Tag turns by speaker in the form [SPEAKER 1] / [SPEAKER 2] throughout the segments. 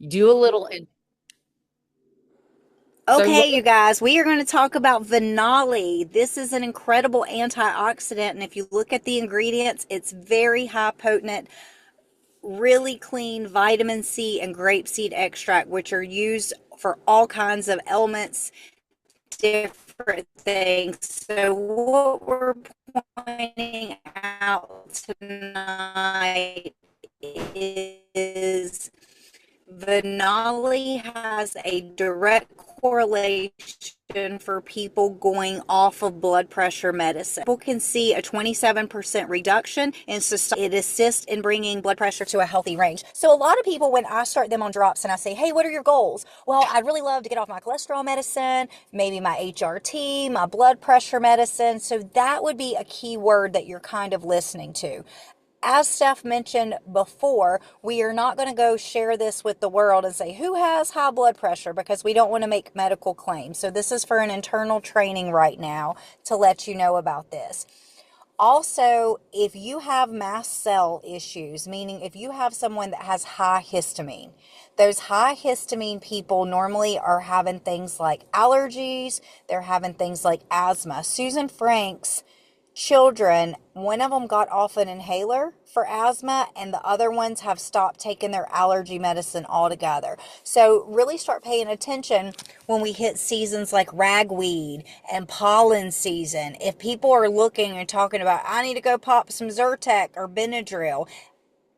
[SPEAKER 1] Do a little. So
[SPEAKER 2] Okay,
[SPEAKER 1] what?
[SPEAKER 2] you guys, we are going to talk about Vinali. This is an incredible antioxidant, and if you look at the ingredients, it's very high potent, really clean vitamin C and grapeseed extract, which are used for all kinds of ailments, different things. So, what we're pointing out tonight is Vinali has a direct correlation for people going off of blood pressure medicine. People can see a 27% reduction in systolic. It assists in bringing blood pressure to a healthy range. So a lot of people, when I start them on drops and I say, hey, what are your goals? Well, I'd really love to get off my cholesterol medicine, maybe my HRT, my blood pressure medicine. So that would be a key word that you're kind of listening to. As Steph mentioned before, we are not going to go share this with the world and say who has high blood pressure because we don't want to make medical claims. So, this is for an internal training right now to let you know about this. Also, if you have mast cell issues, meaning if you have someone that has high histamine, those high histamine people normally are having things like allergies, they're having things like asthma. Susan Frank's children, one of them got off an inhaler for asthma, and the other ones have stopped taking their allergy medicine altogether. So, really start paying attention when we hit seasons like ragweed and pollen season. If people are looking and talking about, I need to go pop some Zyrtec or Benadryl,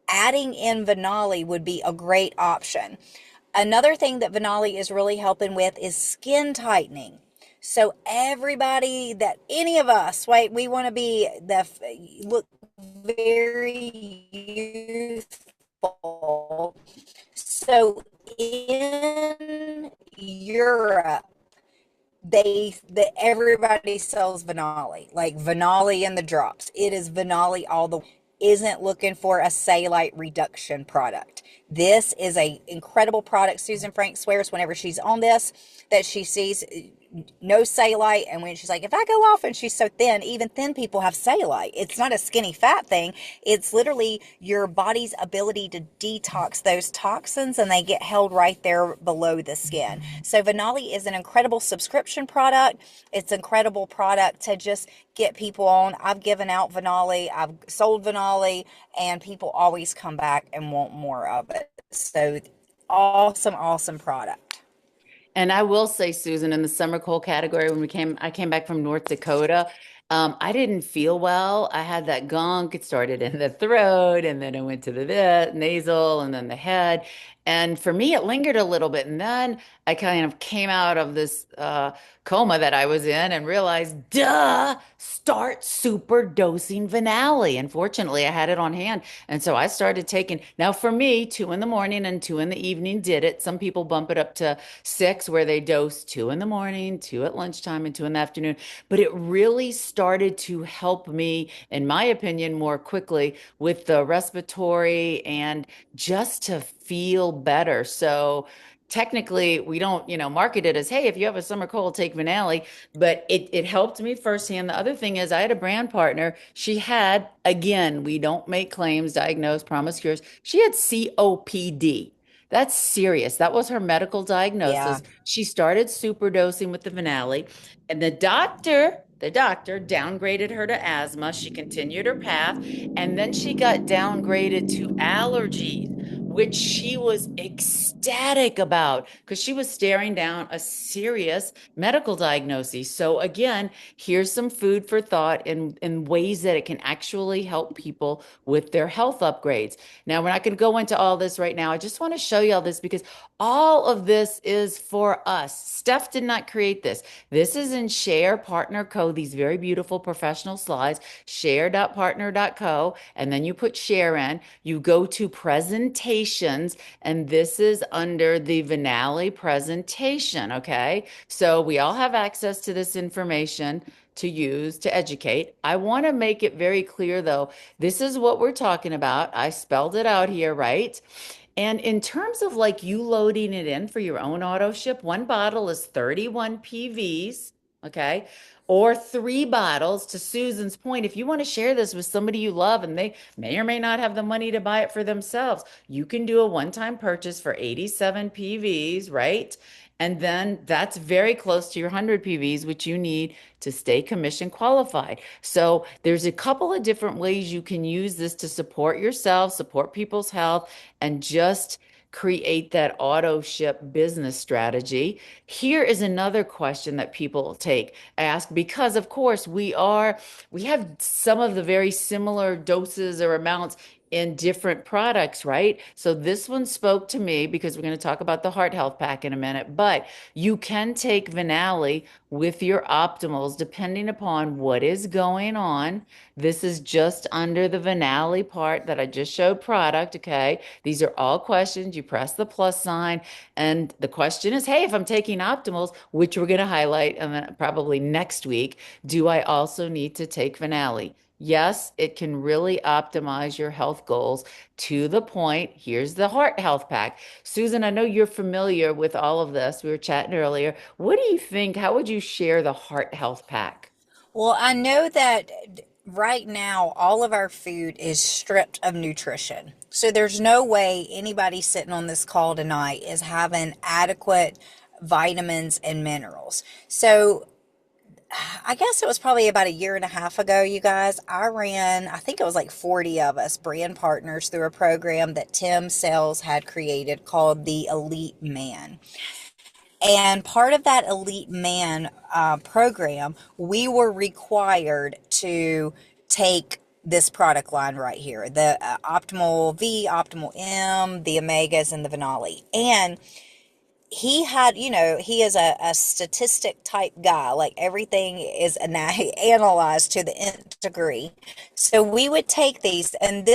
[SPEAKER 2] adding in Vinali would be a great option. Another thing that Vinali is really helping with is skin tightening. So everybody that any of us, right, we want to be the look very youthful. So in Europe, everybody sells Vinali, like Vinali in the drops. It is Vinali all the isn't looking for a cellulite reduction product. This is a incredible product. Susan Frank swears whenever she's on this that she sees no cellulite, and when she's like, if I go off and she's so thin, even thin people have cellulite. It's not a skinny fat thing. It's literally your body's ability to detox those toxins, and they get held right there below the skin. So Vinali is an incredible subscription product. It's an incredible product to just get people on. I've given out Vinali, I've sold Vinali, and people always come back and want more of it. So awesome, awesome product.
[SPEAKER 1] And I will say, Susan, in the summer cold category, I came back from North Dakota. I didn't feel well. I had that gunk. It started in the throat, and then it went to the nasal, and then the head. And for me, it lingered a little bit. And then I kind of came out of this coma that I was in and realized, duh, start super dosing Vinali. And fortunately, I had it on hand. And so I started taking, now for me, 2 in the morning and 2 in the evening did it. Some people bump it up to six, where they dose 2 in the morning, two at lunchtime, and 2 in the afternoon. But it really started to help me, in my opinion, more quickly with the respiratory and just to feel better. So technically we don't, market it as, hey, if you have a summer cold, take Vinali, but it helped me firsthand. The other thing is I had a brand partner. She had, again, we don't make claims, diagnose, promise cures. She had COPD. That's serious. That was her medical
[SPEAKER 2] Yeah.
[SPEAKER 1] diagnosis. She started superdosing with the Vinali, and the doctor downgraded her to asthma. She continued her path, and then she got downgraded to allergies, which she was ecstatic about because she was staring down a serious medical diagnosis. So again, here's some food for thought in ways that it can actually help people with their health upgrades. Now, we're not going to go into all this right now. I just want to show you all this because all of this is for us. Steph did not create this. This is in Share Partner Co. These very beautiful professional slides, share.partner.co. And then you put share in, you go to presentations, and this is under the Vinali presentation. Okay. So we all have access to this information to use to educate. I want to make it very clear though, this is what we're talking about. I spelled it out here, right? And in terms of like you loading it in for your own auto ship, one bottle is 31 PVs. Okay. Or 3 bottles. To Susan's point, if you want to share this with somebody you love and they may or may not have the money to buy it for themselves, you can do a one-time purchase for 87 PVs, right? And then that's very close to your 100 PVs, which you need to stay commission qualified. So there's a couple of different ways you can use this to support yourself, support people's health, and just create that auto ship business strategy. Here is another question that people ask because of course we have some of the very similar doses or amounts in different products, right? So this one spoke to me because we're going to talk about the heart health pack in a minute, but you can take Vinali with your optimals depending upon what is going on. This is just under the Vinali part that I just showed product, okay? These are all questions. You press the plus sign and the question is, hey, if I'm taking optimals, which we're going to highlight probably next week, do I also need to take Vinali? Yes, it can really optimize your health goals to the point. Here's the heart health pack. Susan, I know you're familiar with all of this. We were chatting earlier. What do you think? How would you share the heart health pack?
[SPEAKER 2] Well, I know that right now all of our food is stripped of nutrition. So there's no way anybody sitting on this call tonight is having adequate vitamins and minerals. So I guess it was probably about a year and a half ago, you guys. I think it was like 40 of us, brand partners, through a program that Tim Sells had created called the Elite Man. And part of that Elite Man program, we were required to take this product line right here, the Optimal V, Optimal M, the Omegas, and the Vinali. And he had, he is a statistic type guy. Like everything is analyzed to the nth degree. So we would take these, and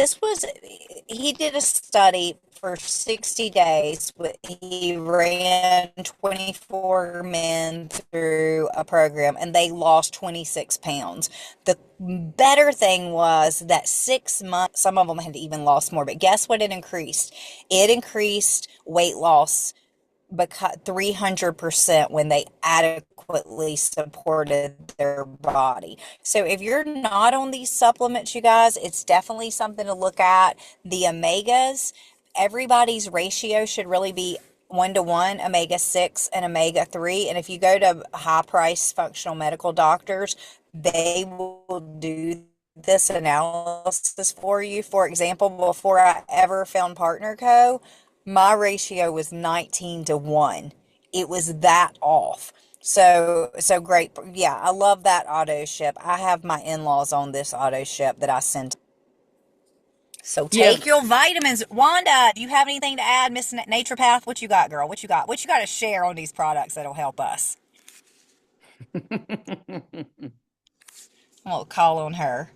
[SPEAKER 2] he did a study for 60 days. He ran 24 men through a program and they lost 26 pounds. The better thing was that 6 months, some of them had even lost more, but guess what it increased? It increased weight loss because 300% when they adequately supported their body. So if you're not on these supplements, you guys, it's definitely something to look at. The omegas, everybody's ratio should really be 1 to 1, omega 6 and omega 3. And if you go to high price functional medical doctors, they will do this analysis for you. For example, before I ever found Partner Co., my ratio was 19 to 1. It was that off. So great. Yeah, I love that auto ship. I have my in-laws on this auto ship that I send. So
[SPEAKER 1] Yeah.
[SPEAKER 2] take your vitamins. Wanda, do you have anything to add, Miss Naturopath? What you got, girl? What you got? What you got to share on these products that'll help us? I'll call on her.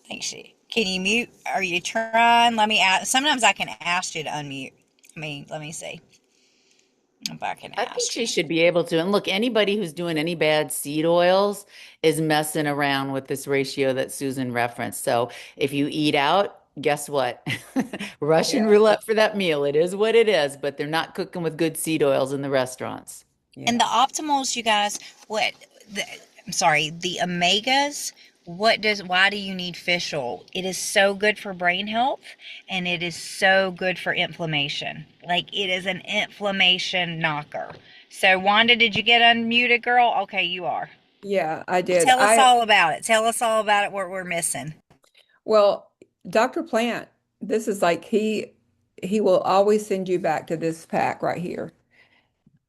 [SPEAKER 2] Think she. Can you mute? Are you trying? Let me ask. Sometimes I can ask you to unmute. Let me see if I can
[SPEAKER 1] I think
[SPEAKER 2] ask you.
[SPEAKER 1] she should be able to. And look, anybody who's doing any bad seed oils is messing around with this ratio that Susan referenced. So if you eat out, guess what? Russian
[SPEAKER 3] Yeah,
[SPEAKER 1] roulette for that meal. It is what it is, but they're not cooking with good seed oils in the restaurants.
[SPEAKER 3] yeah.
[SPEAKER 2] And the optimals, you guys, what the, I'm sorry, the omegas, why do you need fish oil? It is so good for brain health and it is so good for inflammation. Like it is an inflammation knocker. So Wanda, did you get unmuted, girl? Okay, you are.
[SPEAKER 3] Yeah, I did.
[SPEAKER 2] Tell us all about it. Tell us all about it, what we're missing.
[SPEAKER 3] Well, Dr. Plant, this is like he will always send you back to this pack right here.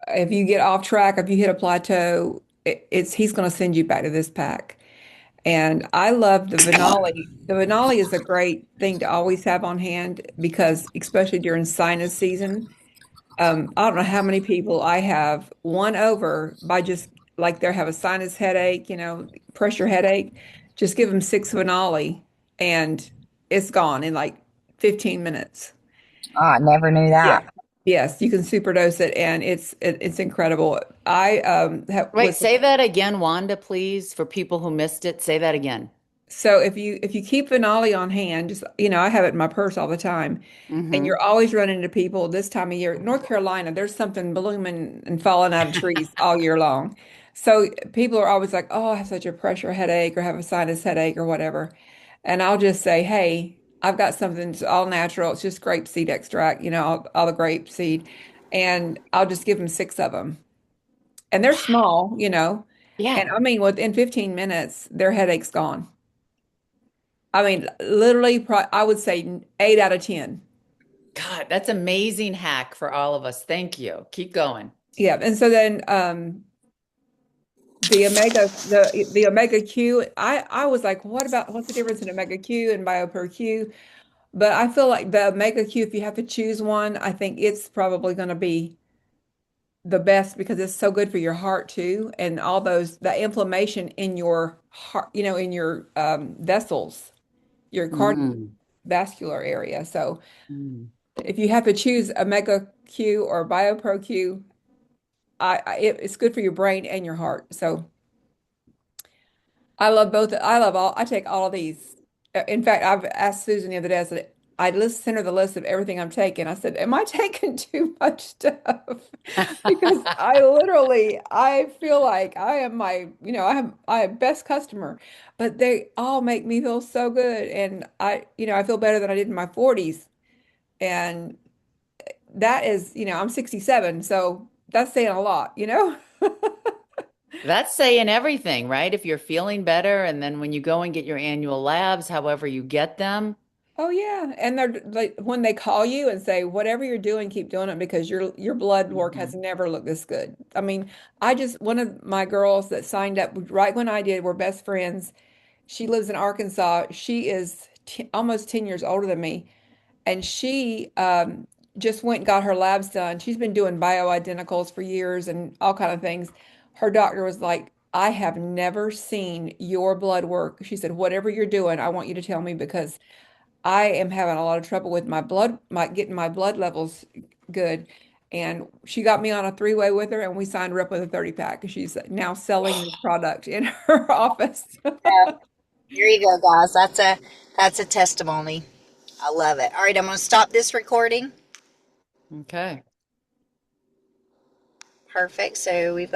[SPEAKER 3] If you get off track, if you hit a plateau, he's going to send you back to this pack. And I love the Vinali. The Vinali is a great thing to always have on hand because especially during sinus season, I don't know how many people I have won over by just like they have a sinus headache, pressure headache. Just give them 6 Vinali and it's gone in like 15 minutes.
[SPEAKER 2] Oh, I never knew
[SPEAKER 3] Yeah.
[SPEAKER 2] that.
[SPEAKER 3] Yes, you can superdose it and it's incredible. I
[SPEAKER 1] Right.
[SPEAKER 3] was
[SPEAKER 1] Say that again, Wanda, please, for people who missed it. Say that again.
[SPEAKER 3] So if you keep Vinali on hand, just I have it in my purse all the time, and
[SPEAKER 1] Hmm.
[SPEAKER 3] you're always running into people this time of year. North Carolina, there's something blooming and falling out of trees all year long. So people are always like, "Oh, I have such a pressure headache or have a sinus headache or whatever," and I'll just say, "Hey, I've got something that's all natural. It's just grape seed extract, all the grape seed, and I'll just give them 6 of them, and they're small,
[SPEAKER 1] Yeah.
[SPEAKER 3] and I mean within 15 minutes, their headache's gone." I mean, literally, I would say 8 out of 10.
[SPEAKER 1] God, that's amazing hack for all of us. Thank you. Keep going.
[SPEAKER 3] Yeah, and so then the omega Q, I was like, what's the difference in omega Q and BioPure Q? But I feel like the omega Q, if you have to choose one, I think it's probably going to be the best because it's so good for your heart too, and all those the inflammation in your heart, in your vessels, your
[SPEAKER 1] Mm.
[SPEAKER 3] cardiovascular area. So
[SPEAKER 1] Mm.
[SPEAKER 3] if you have to choose Omega Q or BioPro Q, it's good for your brain and your heart. So I love both. I take all of these. In fact, I've asked Susan the other day, I said, sent her the list of everything I'm taking. I said, am I taking too much stuff? Because I feel like I am I have best customer, but they all make me feel so good. And I feel better than I did in my 40s. And that is, I'm 67, so that's saying a lot.
[SPEAKER 1] That's saying everything, right? If you're feeling better, and then when you go and get your annual labs, however you get them.
[SPEAKER 3] Oh yeah, and they're like when they call you and say whatever you're doing, keep doing it because your blood work has
[SPEAKER 1] Mhm.
[SPEAKER 3] never looked this good. I mean, one of my girls that signed up right when I did, we're best friends. She lives in Arkansas. She is t almost 10 years older than me, and she just went and got her labs done. She's been doing bioidenticals for years and all kind of things. Her doctor was like, I have never seen your blood work. She said, whatever you're doing, I want you to tell me because I am having a lot of trouble with getting my blood levels good. And she got me on a three-way with her, and we signed her up with a 30 pack. She's now selling this product in her office.
[SPEAKER 2] There you go, guys. That's a testimony. I love it. All right, I'm going to stop this recording.
[SPEAKER 1] Okay.
[SPEAKER 2] Perfect. So we've